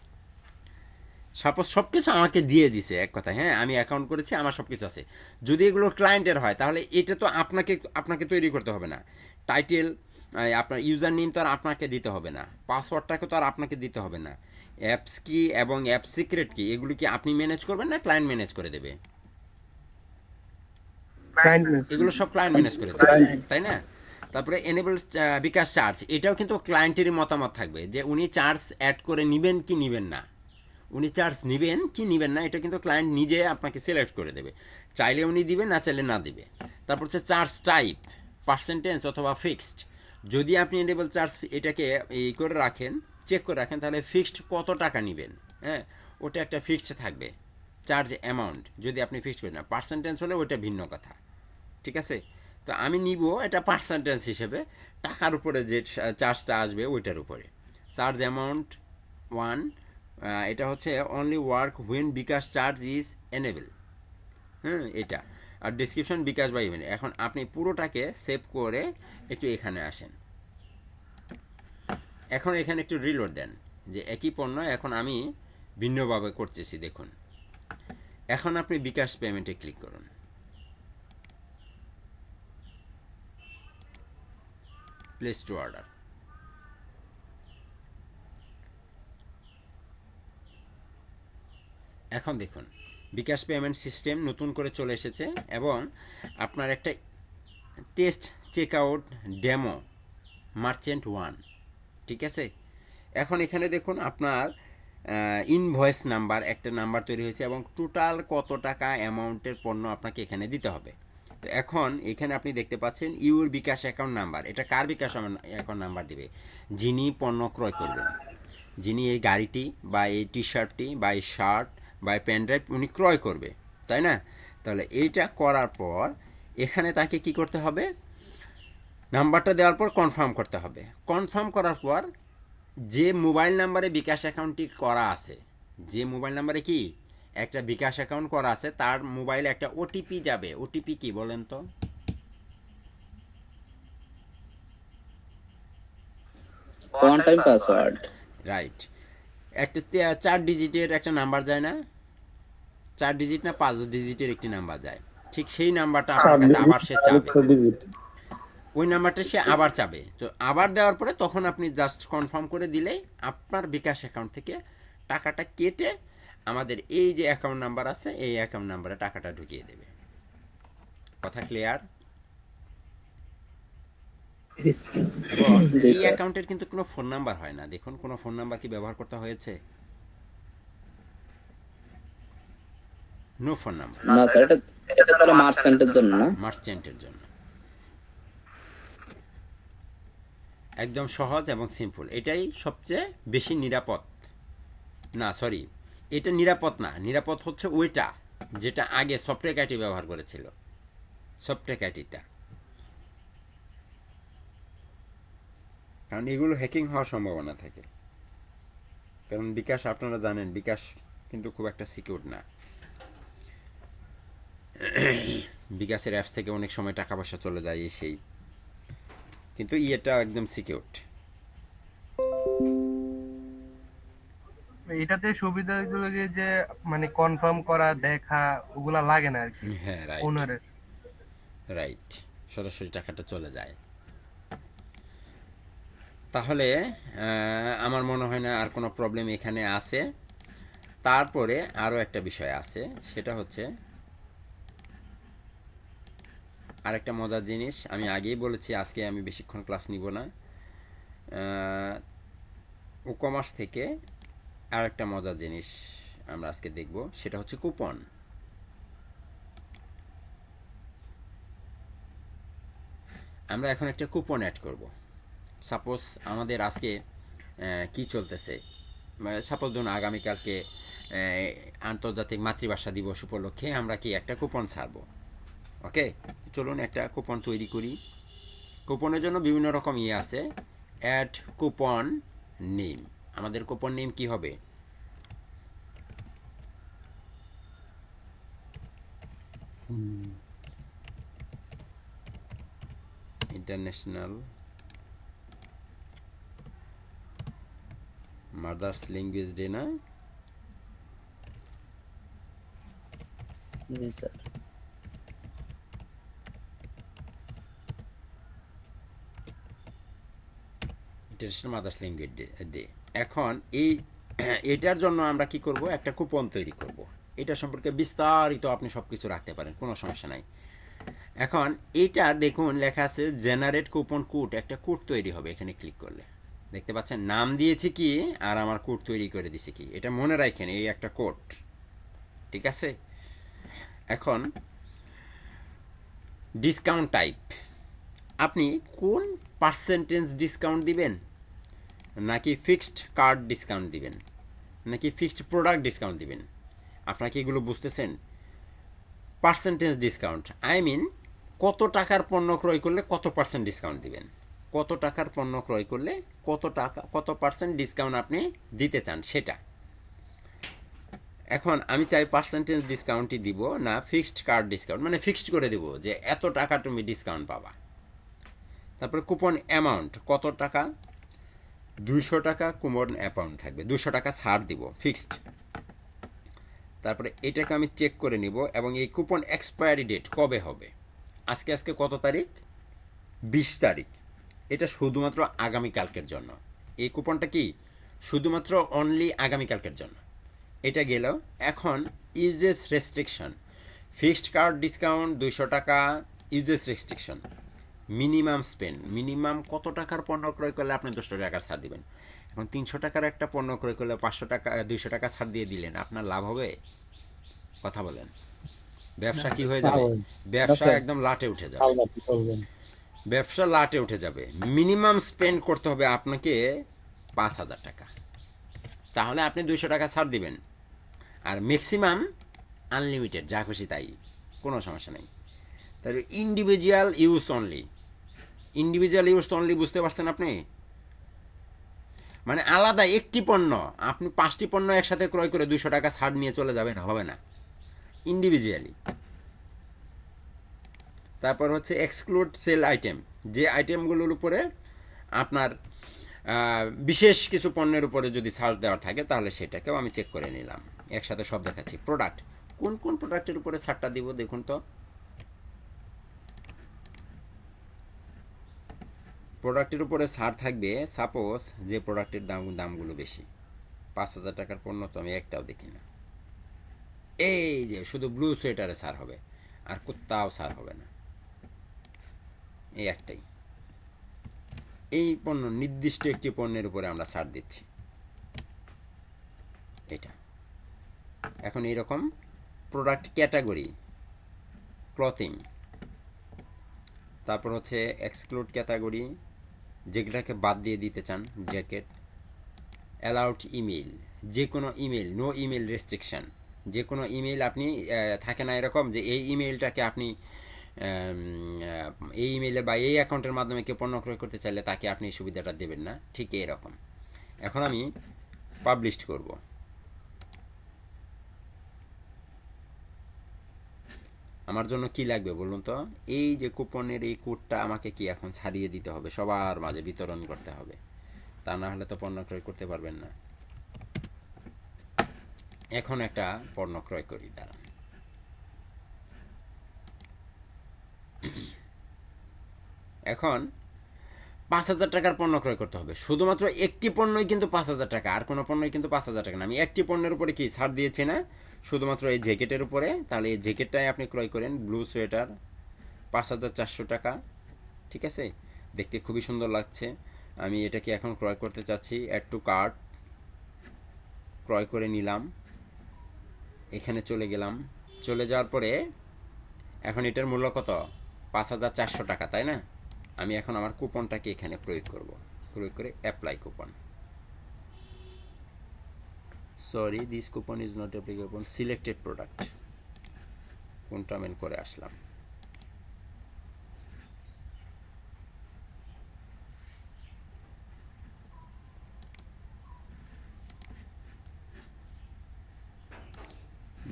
সাপোজ সব কিছু আমাকে দিয়ে দিছে এক কথা, হ্যাঁ আমি অ্যাকাউন্ট করেছি, আমার সব কিছু আছে। যদি এগুলো ক্লায়েন্টের হয় তাহলে এটা তো আপনাকে তৈরি করতে হবে না। টাইটেল, আপনার ইউজার নেম তো আর আপনাকে দিতে হবে না, পাসওয়ার্ডটাকে তো আর আপনাকে দিতে হবে না। অ্যাপস কি এবং অ্যাপ সিক্রেট কি, এগুলো কি আপনি ম্যানেজ করবেন না ক্লায়েন্ট ম্যানেজ করে দেবে? এগুলো সব ক্লায়েন্ট ম্যানেজ করে দেবে, তাই না? তারপরে এনেবল বিকাশ চার্জ, এটাও কিন্তু ক্লায়েন্টেরই মতামত থাকবে যে উনি চার্জ অ্যাড করে নেবেন কি নেবেন না, উনি চার্জ নেবেন কি নেবেন না, এটা কিন্তু ক্লায়েন্ট নিজে আপনাকে সিলেক্ট করে দেবে। চাইলে উনি দিবে, না চাইলে না দিবে। তারপর হচ্ছে চার্জ টাইপ, পার্সেন্টেজ অথবা ফিক্সড। যদি আপনি এনেবল চার্জ এটাকে এই করে রাখেন, চেক করে রাখেন, তাহলে ফিক্সড কত টাকা নেবেন, হ্যাঁ ওটা একটা ফিক্সড থাকবে। চার্জ অ্যামাউন্ট যদি আপনি ফিক্সড করেন না, পার্সেন্টেজ হলে ওইটা ভিন্ন কথা, ঠিক আছে? তো আমি নিব এটা পার্সেন্টেজ হিসেবে, টাকার উপরে যে চার্জটা আসবে ওইটার উপরে। চার্জ অ্যামাউন্ট 1, এটা হচ্ছে only work when bKash charge is enable. হ্যাঁ, এটা। আর ডিসক্রিপশন বিকাশ বাই ইভেন্ট। এখন আপনি পুরোটাকে সেভ করে একটু এখানে আসেন। এখন এখানে একটু রিলোড দেন, যে একই পণ্য এখন আমি ভিন্নভাবে করতেছি। দেখুন, এখন আপনি বিকাশ পেমেন্টে ক্লিক করুন। Place to order. এখন দেখুন বিকাশ পেমেন্ট সিস্টেম নতুন করে চলে এসেছে, এবং আপনার একটা test check out demo merchant 1, ঠিক আছে? এখন এখানে দেখুন আপনার ইনভয়েস নাম্বার, একটা নাম্বার তৈরি হয়েছে, এবং টোটাল কত টাকা অ্যামাউন্টের পণ্য আপনাকে এখানে দিতে হবে। তো এখন এখানে আপনি দেখতে পাচ্ছেন ইউর বিকাশ অ্যাকাউন্ট নাম্বার। এটা কার বিকাশ অ্যাকাউন্ট নাম্বার দিবে? যিনি পণ্য ক্রয় করবেন, যিনি এই গাড়িটি বা এই টি শার্টটি বা এই শার্ট বা এই পেন ড্রাইভ উনি ক্রয় করবে, তাই না? তাহলে এইটা করার পর এখানে তাকে কি করতে হবে, নাম্বারটা দেওয়ার পর কনফার্ম করতে হবে। কনফার্ম করার পর যে মোবাইল নাম্বারে বিকাশ অ্যাকাউন্টটি করা আছে, যে মোবাইল নাম্বারে কি একটা বিকাশ অ্যাকাউন্ট করা আছে, তার মোবাইলে একটা ওটিপি যাবে। ওটিপি কি বলেন তো? One time password. রাইট, একটা 4 ডিজিটের একটা নাম্বার যায় না, 4 ডিজিট না 5 ডিজিটের একটি নাম্বার যায়, ঠিক সেই নাম্বারটা আপনার কাছে আবার সে চাবে। ডিজিট। ওই নাম্বারটা সে আবার চাবে, তো আবার দেওয়ার পরে তখন আপনি জাস্ট কনফার্ম করে দিলেই আপনার বিকাশ অ্যাকাউন্ট থেকে টাকাটা কেটে আমাদের এই যে অ্যাকাউন্ট নাম্বার আছে এই অ্যাকাউন্ট নাম্বারে টাকাটা ঢুকিয়ে দেবে। কথা ক্লিয়ার? এবং জি এই স্যার। অ্যাকাউন্টের কিন্তু কোনো ফোন নাম্বার হয় না। দেখুন কোনো ফোন নাম্বার কি ব্যবহার করতে হয়েছে? নো ফোন নাম্বার, না স্যার, এটা তাহলে মার্চেন্টের জন্য না? মার্চেন্টের জন্য। একদম সহজ এবং সিম্পল, এটাই সবচেয়ে বেশি নিরাপদ। না সরি, এটা নিরাপদ না, নিরাপদ হচ্ছে ওইটা যেটা আগে সফটওয়্যার আইটি ব্যবহার করেছিল, সফটওয়্যার আইটিটা। কারণ এগুলো হ্যাকিং হওয়ার সম্ভাবনা থাকে। কারণ বিকাশ আপনারা জানেন বিকাশ কিন্তু খুব একটা সিকিউর না। বিকাশের অ্যাপস থেকে অনেক সময় টাকা পয়সা চলে যায় সেই, কিন্তু এটা একদম সিকিউরড। এটাতে সুবিধা গুলো যে মানে কনফার্ম করা, দেখা, ওগুলা লাগে না আর কি হ্যাঁ রাইট, ওনারের। রাইট, সরাসরি টাকাটা চলে যায়। তাহলে আমার মনে হয় না আর কোনো প্রবলেম এখানে আছে। তারপরে আরও একটা বিষয় আছে, সেটা হচ্ছে আরেকটা মজার জিনিস। আমি আগেই বলেছি আজকে আমি বেশিক্ষণ ক্লাস নিব না। ই কমার্স থেকে আরেকটা মজার জিনিস আমরা আজকে দেখব, সেটা হচ্ছে কুপন। আমরা এখন একটা কুপন অ্যাড করব। সাপোজ আমাদের আজকে কি চলতেছে, সাপোজ ধরুন আগামীকালকে আন্তর্জাতিক মাতৃভাষা দিবস উপলক্ষে আমরা কি একটা কুপন ছাড়বো। ওকে, চলুন একটা কুপন তৈরি করি। কুপনের জন্য বিভিন্ন রকম আছে। অ্যাড কুপন নেম, আমাদের কুপন নেম কি হবে? ইন্টারন্যাশনাল মাদার্স ল্যাঙ্গুয়েজ ডে না? জি sir. International mother's language day. এখন এটার জন্য আমরা কি করব, একটা কুপন তৈরি করব। এটা সম্পর্কে বিস্তারিত আপনি সব কিছু রাখতে পারেন, কোনো সমস্যা নাই। এখন এটা দেখুন লেখা আছে জেনারেট কুপন কোড, একটা কোড তৈরি হবে। এখানে ক্লিক করলে দেখতে পাচ্ছেন নাম দিয়েছি কি আর আমার কোড তৈরি করে দিছি কি, এটা মনে রাখেন, এই একটা কোড। ঠিক আছে, এখন ডিসকাউন্ট টাইপ, আপনি কোন পার্সেন্টেজ ডিসকাউন্ট দিবেন, নাকি ফিক্সড কার্ড ডিসকাউন্ট দিবেন, নাকি ফিক্সড প্রোডাক্ট ডিসকাউন্ট দিবেন? আপনারা কি এগুলো বুঝতেছেন? পার্সেন্টেজ ডিসকাউন্ট আই মিন কত টাকার পণ্য ক্রয় করলে কত পার্সেন্ট ডিসকাউন্ট দিবেন, কত টাকার পণ্য ক্রয় করলে কত পার্সেন্ট ডিসকাউন্ট আপনি দিতে চান সেটা। এখন আমি চাই পার্সেন্টেজ ডিসকাউন্টই দিব না ফিক্সড কার্ড ডিসকাউন্ট, মানে ফিক্সড করে দেব যে এত টাকা তুমি ডিসকাউন্ট পাবা। তারপরে কুপন অ্যামাউন্ট কত টাকা, 200 টাকা কুপন অ্যামাউন্ট থাকবে, 200 টাকা ছাড় দিব ফিক্সড। তারপরে এটাকে আমি চেক করে নিব, এবং এই কুপন এক্সপায়ারি ডেট কবে হবে। আজকে কত তারিখ? 20 তারিখ। এটা শুধুমাত্র আগামীকালকের জন্য। এই কুপনটা কি শুধুমাত্র অনলি আগামীকালকের জন্য। এটা গেল। এখন uses restriction, fixed card discount 200 টাকা, uses restriction minimum spend, minimum কত টাকার পণ্য ক্রয় করলে আপনি 200 টাকা ছাড় দিবেন। এখন 300 টাকার একটা পণ্য ক্রয় করলে 500 টাকা 200 টাকা ছাড় দিয়ে দিলেন, আপনার লাভ হবে? কথা বলেন, ব্যবসা কি হয়ে যাবে? ব্যবসা একদম লাটে উঠে যাবে, ব্যবসা লাটে উঠে যাবে। মিনিমাম স্পেন্ড করতে হবে আপনাকে 5000 টাকা, তাহলে আপনি 200 টাকা ছাড় দিবেন। আর ম্যাক্সিমাম আনলিমিটেড, যা খুশি তাই। কোনো সমস্যা নেই। তাহলে ইন্ডিভিজুয়াল ইউজ অনলি বুঝতে পারছেন আপনি? মানে আলাদা একটি পণ্য আপনি 5টি পণ্য একসাথে ক্রয় করে 200 টাকা ছাড় নিয়ে চলে যাবেন, হবে না, ইন্ডিভিজুয়ালি। তারপর হচ্ছে এক্সক্লুড সেল আইটেম, যে আইটেমগুলোর উপরে আপনার বিশেষ কিছু পণ্যের উপরে যদি ছাড় দেওয়া থাকে তাহলে সেটাকেও আমি চেক করে নিলাম। একসাথে সব দেখাচ্ছি। প্রোডাক্ট, কোন কোন প্রোডাক্টের উপরে ছাড়টা দিব দেখুন তো। প্রোডাক্টের উপরে ছাড় থাকবে, সাপোজ যে প্রোডাক্টের দামগুলো বেশি, 5,000 টাকার পণ্য তো আমি একটাও দেখি না। এই যে শুধু ব্লু সোয়েটারে ছাড় হবে, আর কোথাও ছাড় হবে না, এই একটাই। এই পণ্য, নির্দিষ্ট একটি পণ্যের উপরে আমরা ছাড় দিচ্ছি, এটা। এখন এইরকম প্রোডাক্ট ক্যাটাগরি, ক্লথিং, তারপর হচ্ছে এক্সক্লুড ক্যাটাগরি, যেগুলোকে বাদ দিয়ে দিতে চান, জ্যাকেট। অ্যালাউড ইমেল, যে কোনো ইমেল, নো ইমেল রেস্ট্রিকশন, যে কোনো ইমেল আপনি থাকে না এরকম যে এই ইমেলটাকে আপনি এই ইমেলে বা এই অ্যাকাউন্টের মাধ্যমে কেউ পণ্য ক্রয় করতে চাইলে তাকে আপনি এই সুবিধাটা দেবেন না, ঠিক এরকম। এখন আমি পাবলিশ করব। আমার জন্য কি লাগবে বলুন তো? এই যে কুপনের এই কোডটা আমাকে কি এখন ছাড়িয়ে দিতে হবে, সবার মাঝে বিতরণ করতে হবে, তা না হলে তো পণ্য ক্রয় করতে পারবেন না। এখন একটা পণ্য ক্রয় করি, দাঁড়ান। এখন 5,000 টাকার পণ্য ক্রয় করতে হবে, শুধুমাত্র একটি পণ্যই কিন্তু 5,000 টাকা, আর কোনো পণ্যই কিন্তু 5,000 টাকা না। আমি একটি পণ্যের উপরে কি ছাড় দিয়েছি না, শুধুমাত্র এই জ্যাকেটের উপরে। তাহলে এই জ্যাকেটটাই আপনি ক্রয় করেন, ব্লু সোয়েটার, 5,400 টাকা, ঠিক আছে? দেখতে খুবই সুন্দর লাগছে। আমি এটাকে এখন ক্রয় করতে চাচ্ছি, অ্যাড টু কার্ট, ক্রয় করে নিলাম, এখানে চলে গেলাম। চলে যাওয়ার পরে এখন এটার মূল্য কত? 5,400 টাকা, তাই না? আমি এখন আমার কুপনটাকে এখানে প্রয়োগ করব, প্রয়োগ করে apply coupon. Sorry, this coupon is not applicable, selected product, কোনটা মেন করে আসলাম।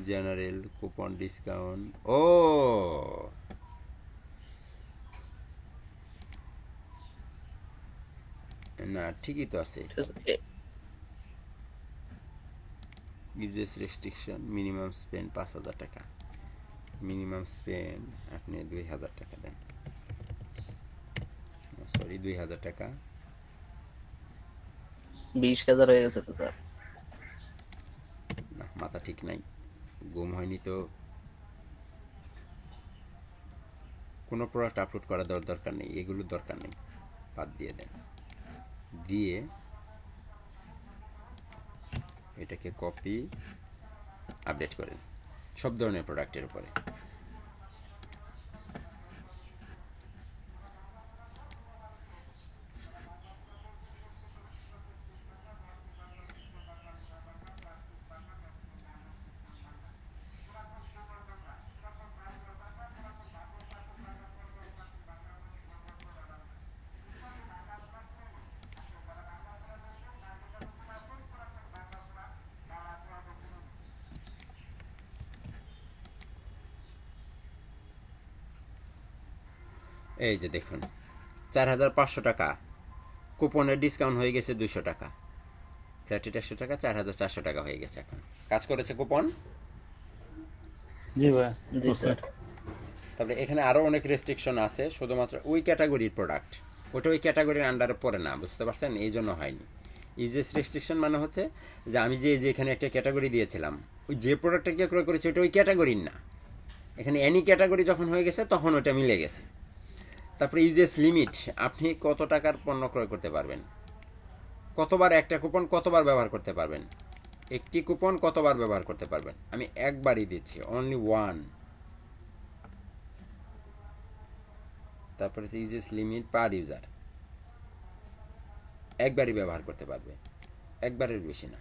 জেনারেল কুপন ডিসকাউন্ট, ও না, ঠিকই তো আছে। ইউজেস রেস্ট্রিকশন, মিনিমাম স্পেন্ড 5,000 টাকা, মিনিমাম স্পেন্ড আপনি 2,000 টাকা দেন, সরি 2,000 টাকা। 20,000 হয়ে গেছে তো স্যার। না, মাথা ঠিক নাই, ঘুম হয়নি তো। কোনো প্রোডাক্ট আপলোড করা দরকার নেই, এগুলোর দরকার নেই, বাদ দিয়ে দেন। দিয়ে এটাকে কপি, আপডেট করেন সব ধরনের প্রোডাক্টের উপরে। এই যে দেখুন, 4,500 টাকা, কুপনের ডিসকাউন্ট হয়ে গেছে 200 টাকা, ফ্ল্যাটের 100 টাকা, 4,400 টাকা হয়ে গেছে। এখন কাজ করেছে কুপন। জি ভাই। জি স্যার। তারপরে এখানে আরও অনেক রেস্ট্রিকশন আছে, শুধুমাত্র ওই ক্যাটাগরির প্রোডাক্ট, ওটা ওই ক্যাটাগরির আন্ডারে পড়ে না, বুঝতে পারছেন? এই জন্য হয়নি। ইউজেস রেস্ট্রিকশন মানে হচ্ছে যে আমি যে এখানে একটা ক্যাটাগরি দিয়েছিলাম, ওই যে প্রোডাক্টটাকে ক্রয় করেছি ওটা ওই ক্যাটাগরির না, এখানে এনি ক্যাটাগরি যখন হয়ে গেছে তখন ওটা মিলে গেছে। তারপরে ইউজেস লিমিট, আপনি কত টাকার পণ্য ক্রয় করতে পারবেন, কতবার একটা কুপন কতবার ব্যবহার করতে পারবেন, একটি কুপন কতবার ব্যবহার করতে পারবেন। আমি একবারই দিচ্ছি, অনলি ওয়ান। তারপরে ইউজেস লিমিট পার ইউজার, একবারই ব্যবহার করতে পারবে, একবারের বেশি না।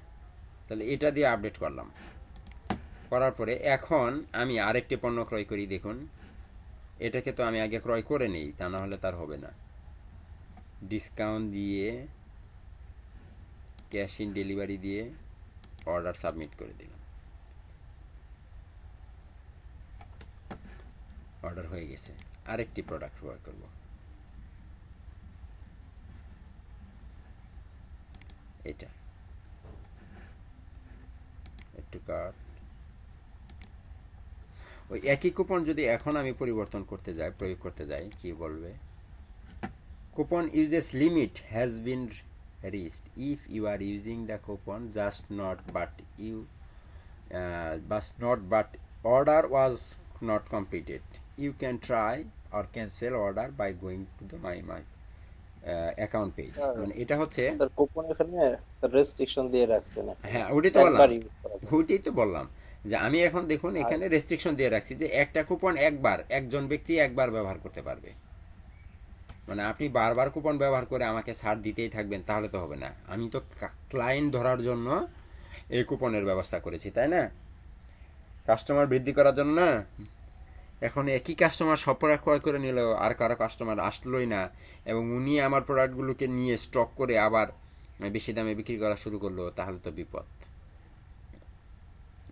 তাহলে এটা দিয়ে আপডেট করলাম, করার পরে এখন আমি আরেকটি পণ্য ক্রয় করি। দেখুন, এটাকে তো আমি আগে ক্রয় করে নেই, তা না হলে তার হবে না। ডিসকাউন্ট দিয়ে, ক্যাশ ইন ডেলিভারি দিয়ে অর্ডার সাবমিট করে দিলাম। অর্ডার হয়ে গেছে। আরেকটি প্রোডাক্ট ক্রয় করব। এটা একটু কাট। ওই একই কুপন যদি এখন আমি পরিবর্তন করতে যাই, প্রয়োগ করতে যাই, কি বলবে? Coupon uses limit has been reached if you are using the coupon just not but order was not completed, you can try or cancel order by going to the my account page। মানে এটা হচ্ছে, sir coupon এখানে restriction দিয়ে রাখছেন হ্যাঁ ওটাই তো বললাম, একবার ইউজ করা যায়। ওইটাই তো বললাম যে আমি এখন দেখুন এখানে রেস্ট্রিকশন দিয়ে রাখছি যে একটা কুপন একবার একজন ব্যক্তি একবার ব্যবহার করতে পারবে। মানে আপনি বারবার কুপন ব্যবহার করে আমাকে ছাড় দিতেই থাকবেন, তাহলে তো হবে না। আমি তো ক্লায়েন্ট ধরার জন্য এই কুপনের ব্যবস্থা করেছি, তাই না? কাস্টমার বৃদ্ধি করার জন্য না। এখন একই কাস্টমার সব প্রোডাক্ট ক্রয় করে নিল, আর কারো কাস্টমার আসলোই না, এবং উনি আমার প্রোডাক্টগুলোকে নিয়ে স্টক করে আবার বেশি দামে বিক্রি করা শুরু করলো, তাহলে তো বিপদ।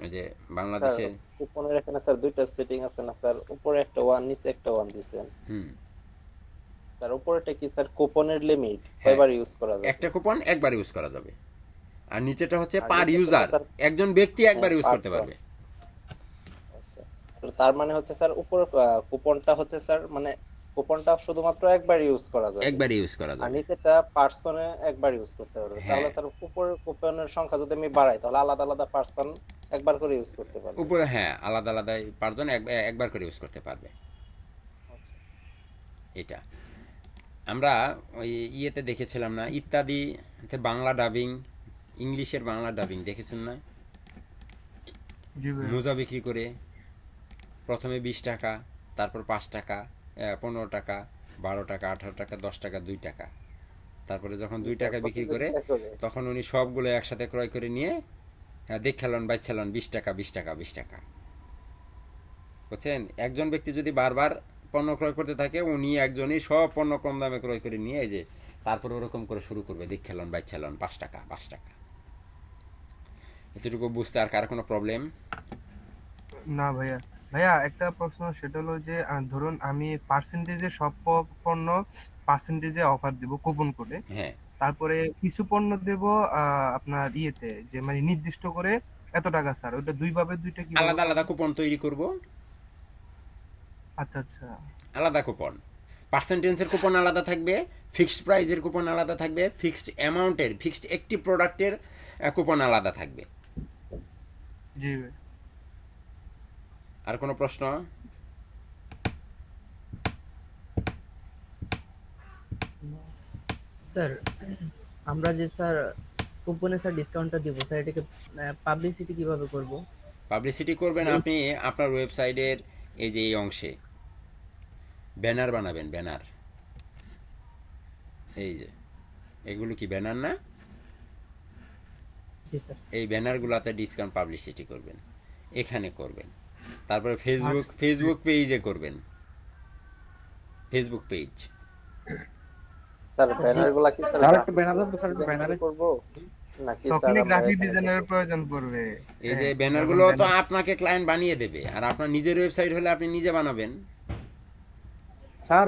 ওই যে বাংলাদেশে কুপনের এখানে স্যার দুইটা সেটিং আছে না স্যার, উপরে একটা 1 নিচে একটা 1 দিবেন। স্যার উপরেটা কি স্যার কুপনের লিমিট কয়বার ইউজ করা যাবে? একটা কুপন একবার ইউজ করা যাবে, আর নিচেটা হচ্ছে আর পার নিচেটা ইউজার, স্যার- একজন ব্যক্তি একবার ইউজ করতে পারবে। আচ্ছা, তো তার মানে হচ্ছে স্যার উপরে কুপনটা হচ্ছে স্যার মানে কুপনটা শুধুমাত্র একবার ইউজ করা যাবে, একবার ইউজ করা আর যাবে। নিচেটা পার্সনে একবার ইউজ করতে পারবে। হ্যাঁ। তাহলে স্যার উপরের কুপনের সংখ্যা যদি আমি বাড়াই তাহলে আলাদা আলাদা পার্সন একবার করে ইউজ করতে পারবে। উপরে হ্যাঁ, আলাদা আলাদা পাঁচজন একবার করে ইউজ করতে পারবে। আচ্ছা। এটা আমরা ওই ইয়েতে দেখেছিলাম না, ইত্যাদি বাংলা ডাবিং, ইংলিশের বাংলা ডাবিং দেখেছেন না? জি ভাইয়া। মোজা বিক্রি করে প্রথমে 20 টাকা, তারপর 5 টাকা, 15 টাকা, 12 টাকা, 18 টাকা, 10 টাকা, 2 টাকা, তারপরে যখন 2 টাকা বিক্রি করে তখন উনি সবগুলো একসাথে ক্রয় করে নিয়ে দেখালেন বাচ্চালেন 20 টাকা 20 টাকা 20 টাকা। বুঝছেন? একজন ব্যক্তি যদি বারবার পণ্য ক্রয় করতে থাকে, উনি একজনই সব পণ্য কম দামে ক্রয় করে নিয়ে এই যে তারপর ওরকম করে শুরু করবে, দেখালেন বাচ্চালেন 5 টাকা 5 টাকা। এতটুকু বুঝতে আর কার কোনো প্রবলেম? না ভাইয়া, ভাইয়া একটা প্রশ্ন, সেটা হলো যে ধরুন আমি পার্সেন্টেজে সব পণ্য পার্সেন্টেজে অফার দিব কুপন কোডে, হ্যাঁ, তারপরে কিছু পণ্য দেব আপনার ইয়েতে, যে মানে নির্দিষ্ট করে এত টাকা স্যার, ওটা দুই ভাবে দুইটা কি আলাদা আলাদা কুপন তৈরি করব, আচ্ছা আচ্ছা আলাদা কুপন। পার্সেন্টেজের কুপন আলাদা থাকবে, ফিক্সড প্রাইজের কুপন আলাদা থাকবে, ফিক্সড অ্যামাউন্টের, ফিক্সড একটি প্রোডাক্টের কুপন আলাদা থাকবে। জি ভাই। আর কোনো প্রশ্ন? স্যার আমরা যে স্যার কুপনে স্যার ডিসকাউন্টটা দিব স্যার, এটাকে পাবলিসিটি কিভাবে করব? পাবলিসিটি করবেন আপনি আপনার ওয়েবসাইটের এই যে এই অংশে ব্যানার বানাবেন, ব্যানার। এই যে এগুলো কি ব্যানার না? জি স্যার। এই ব্যানারগুলোতে ডিসকাউন্ট পাবলিসিটি করবেন, এখানে করবেন। তারপরে ফেসবুক পেজে করবেন, ফেসবুক পেজ। স্যার ব্যানারগুলো কি স্যার একটা ব্যানার দেন তো স্যার, একটা ব্যানারে করব নাকি স্যার তখনই আমরা গ্রাফিক এখানে ডিজাইনারের প্রয়োজন পড়বে। এই যে হ্যাঁ, ব্যানারগুলো যখন তো আপনাকে ক্লায়েন্ট বানিয়ে দেবে, আর আপনার নিজের ওয়েবসাইট হলে আপনি নিজে বানাবেন। স্যার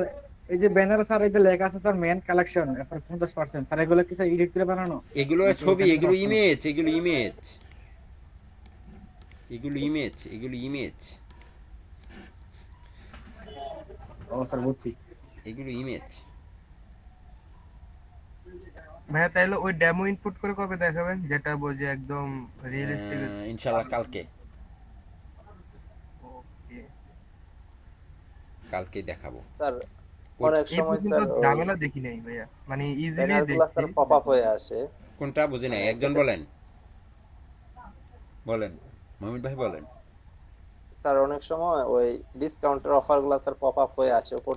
এই যে ব্যানারে স্যার এই যে লেখা আছে স্যার মেন কালেকশন এখন 50%, স্যার এগুলো কি স্যার এডিট করে বানানো? এগুলো ছবি, এগুলো ইমেজ, এগুলো ইমেজ, এগুলো ইমেজ, এগুলো ইমেজ, ও স্যার বুঝছি। এগুলো ইমেজ। ভাইয়া তাইলে ওই ডেমো ইনপুট করে কবে দেখাবেন, যেটা বোঝে একদম রিয়েলিস্টিক? ইনশাআল্লাহ কালকে, ওকে। কালকেই দেখাবো। স্যার অনেক এই সময় পর্যন্ত স্যার ঝামেলা দেখি নাই ভাইয়া, মানে ইজিলি ব্যানারগুলো স্যার দেখি। পপ আপ হয়ে আসে। কোনটা বুঝি নাই, একজন বলেন, বলেন মোহাম্মদ ভাই বলেন। স্যার অনেক সময় ওই ডিসকাউন্টের অফারগুলো স্যার পপ আপ হয়ে আসে উপর